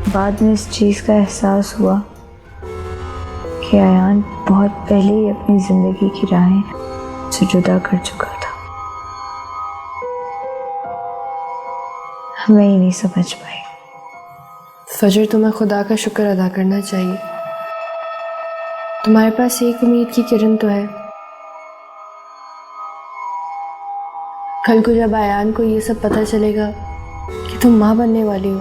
बाद में इस चीज़ का एहसास हुआ कि अयान बहुत पहले ही अपनी ज़िंदगी की राहें से जुदा कर चुका था। मैं ही नहीं समझ पाई। फजर, तुम्हें खुदा का शुक्र अदा करना चाहिए। तुम्हारे पास एक उम्मीद की किरण तो है। कल को जब अयान को ये सब पता चलेगा कि तुम माँ बनने वाली हो,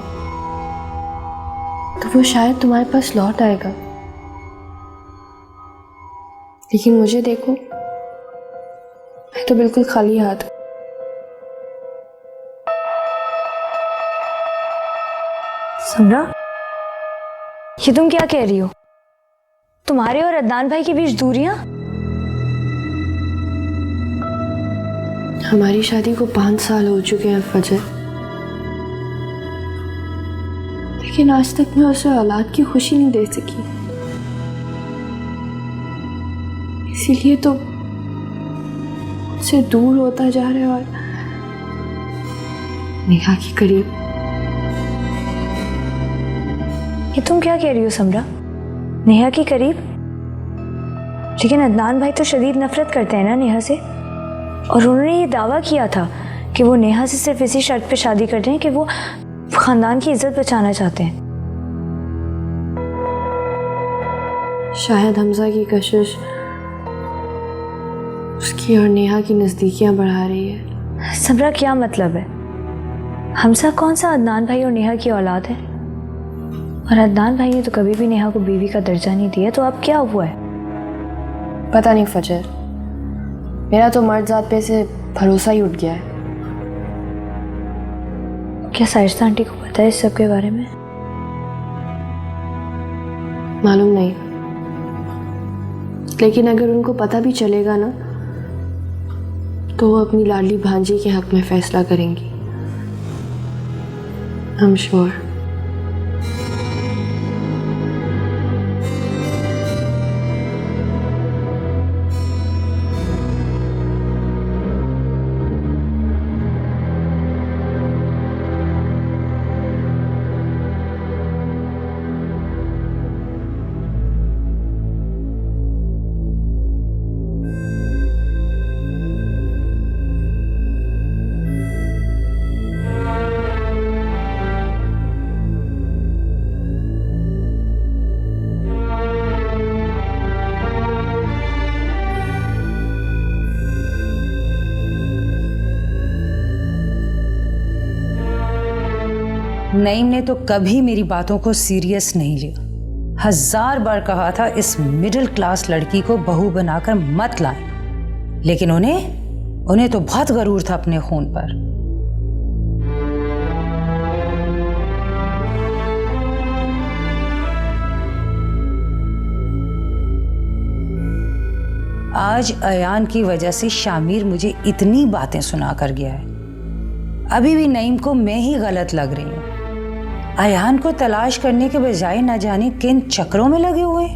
तो वो शायद तुम्हारे पास लौट आएगा। लेकिन मुझे देखो, मैं तो बिल्कुल खाली हाथ हूं। समरा, ये तुम क्या कह रही हो? तुम्हारे और अदनान भाई के बीच दूरियां? हमारी शादी को 5 साल हो चुके हैं फजर, लेकिन आज तक मैं उसे औलाद की खुशी नहीं दे सकी। इसीलिए तो उससे दूर होता जा रहा है और नेहा के करीब। ये तुम क्या कह रही हो समरा? नेहा के करीब? लेकिन अदनान भाई तो शदीद नफरत करते हैं ना नेहा से, और उन्होंने ये दावा किया था कि वो नेहा से सिर्फ इसी शर्त पे शादी कर रहे हैं कि वो खानदान की इज्जत बचाना चाहते हैं। शायद हमजा की कशिश उसकी और नेहा की नजदीकियां बढ़ा रही है। समरा, क्या मतलब है? हमजा कौन सा अदनान भाई और नेहा की औलाद है? और अदनान भाई ने तो कभी भी नेहा को बीवी का दर्जा नहीं दिया, तो अब क्या हुआ है? पता नहीं फजर, मेरा तो मर्द जात पे से भरोसा ही उठ गया है। क्या साइस्ता आंटी को पता है इस सब के बारे में? मालूम नहीं, लेकिन अगर उनको पता भी चलेगा ना, तो वो अपनी लाडली भांजी के हक में फैसला करेंगी। I am sure. नईम ने तो कभी मेरी बातों को सीरियस नहीं लिया। 1000 बार कहा था इस मिडिल क्लास लड़की को बहू बनाकर मत लाएं, लेकिन उन्हें तो बहुत गरूर था अपने खून पर। आज अयान की वजह से शामिर मुझे इतनी बातें सुना कर गया है। अभी भी नईम को मैं ही गलत लग रही हूं। अयान को तलाश करने के बजाय न जाने किन चक्रों में लगे हुए।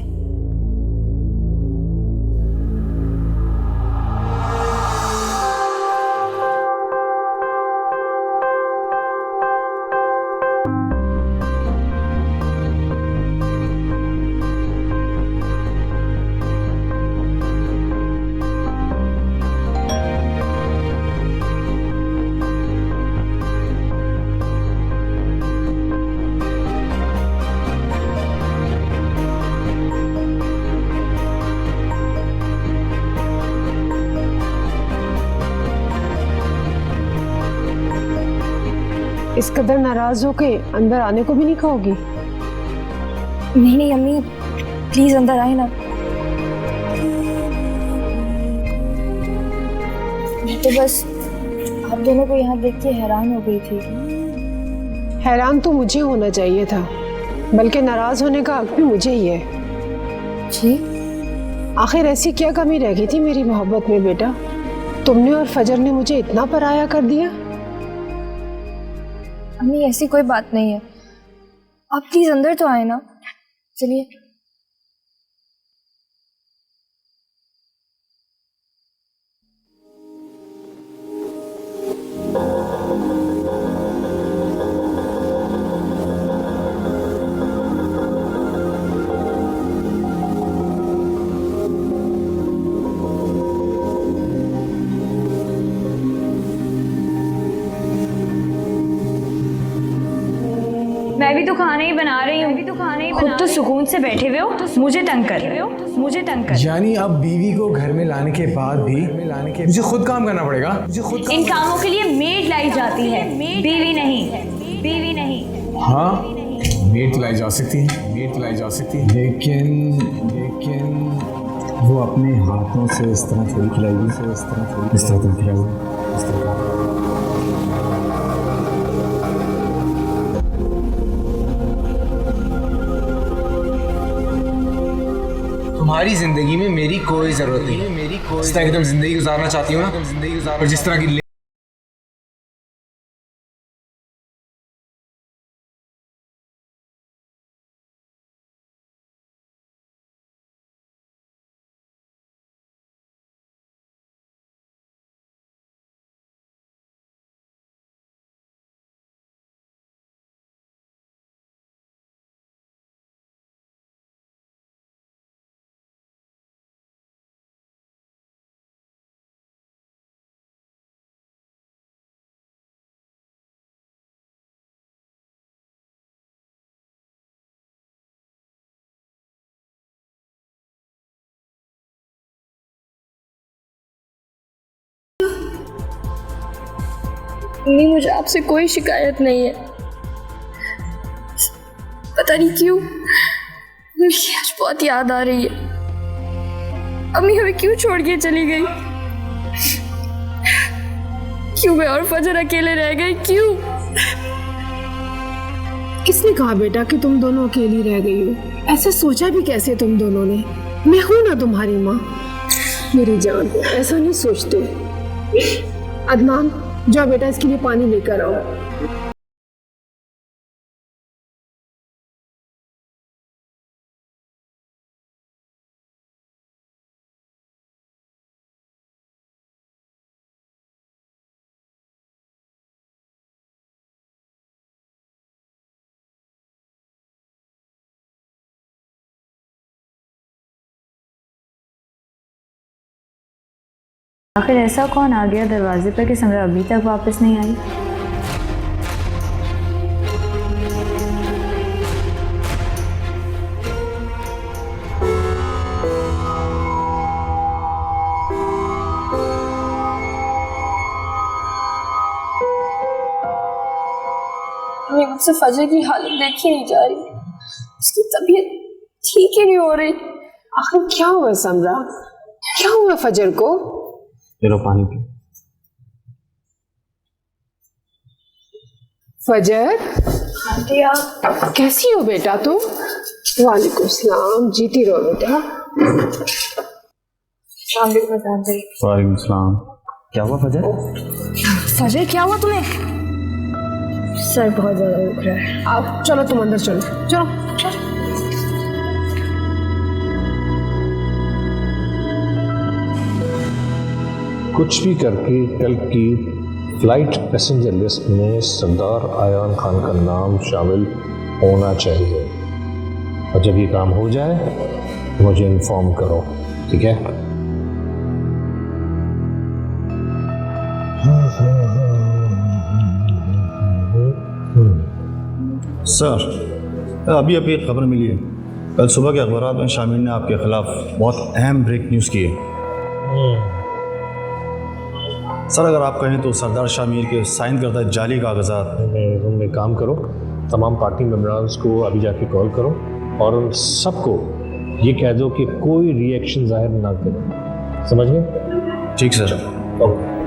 इस कदर नाराज हो के अंदर आने को भी नहीं कहोगी? नहीं नहीं अम्मी, प्लीज अंदर आए ना। मैं तो बस आप दोनों को यहाँ देख के हैरान हो गई थी। हैरान तो मुझे होना चाहिए था, बल्कि नाराज होने का हक भी मुझे ही है। जी? आखिर ऐसी क्या कमी रह गई थी मेरी मोहब्बत में बेटा? तुमने और फजर ने मुझे इतना पराया कर दिया। अम्मी ऐसी कोई बात नहीं है, आप प्लीज अंदर तो आए ना। चलिए। मैं भी तो खाना ही बना रही हूँ। खुद तो सुकून से बैठे हुए हो, मुझे तंग कर। यानी अब बीवी को घर में लाने के बाद भी मुझे खुद काम करना पड़ेगा? इन कामों के लिए मेड लाई जाती है, बीवी नहीं। हाँ, मेड लाई जा सकती है, लेकिन वो अपने हाथों से इस तरह थोड़ी खिलाएगी, इस तरह तुम खिलाओगी। तुम्हारी जिंदगी में मेरी कोई जरूरत नहीं है। जिस तरह की तुम जिंदगी गुजारना चाहती हो ना, और जिस तरह की नहीं, मुझे आपसे कोई शिकायत नहीं है। पता नहीं क्यों मुझे आज बहुत याद आ रही है। अम्मी हमें क्यों छोड़ के चली गई? क्यों मैं और फजर अकेले रह गए? क्यों? किसने कहा बेटा कि तुम दोनों अकेली रह गई हो? ऐसे सोचा भी कैसे तुम दोनों ने? मैं हूं ना तुम्हारी माँ। मेरी जान, ऐसा नहीं सोचते। अदनान, जाओ बेटा, इसके लिए पानी लेकर आओ। आखिर ऐसा कौन आ गया दरवाजे पर कि समरा अभी तक वापस नहीं आई? मुझसे फजर की हालत देखी नहीं जा रही, उसकी तबीयत ठीक ही नहीं हो रही। आखिर क्या हुआ समरा? क्या हुआ फजर को? चलो पानी पी। फजर, आंटी आप कैसी हो बेटा तुम? वालेकुम सलाम, जीती रहो बेटा। वालेकुम सलाम। क्या हुआ फजर? फजर क्या हुआ तुम्हें? सर बहुत ज्यादा दुख रहा है। आप चलो, तुम अंदर चलो। कुछ भी करके कल की फ्लाइट पैसेंजर लिस्ट में सरदार आयान खान का नाम शामिल होना चाहिए, और जब ये काम हो जाए मुझे इन्फॉर्म करो, ठीक है? सर, अभी एक खबर मिली है। कल सुबह के अखबार में शामिर ने आपके खिलाफ बहुत अहम ब्रेक न्यूज़ की है। सर, अगर आप कहें तो सरदार शामिर के साइन करदा जाली कागजात। तुम एक काम करो, तमाम पार्टी मेम्बरान्स को अभी जाके कॉल करो और उन सबको ये कह दो कि कोई रिएक्शन जाहिर ना करो, समझ गए? ठीक सर। ओके।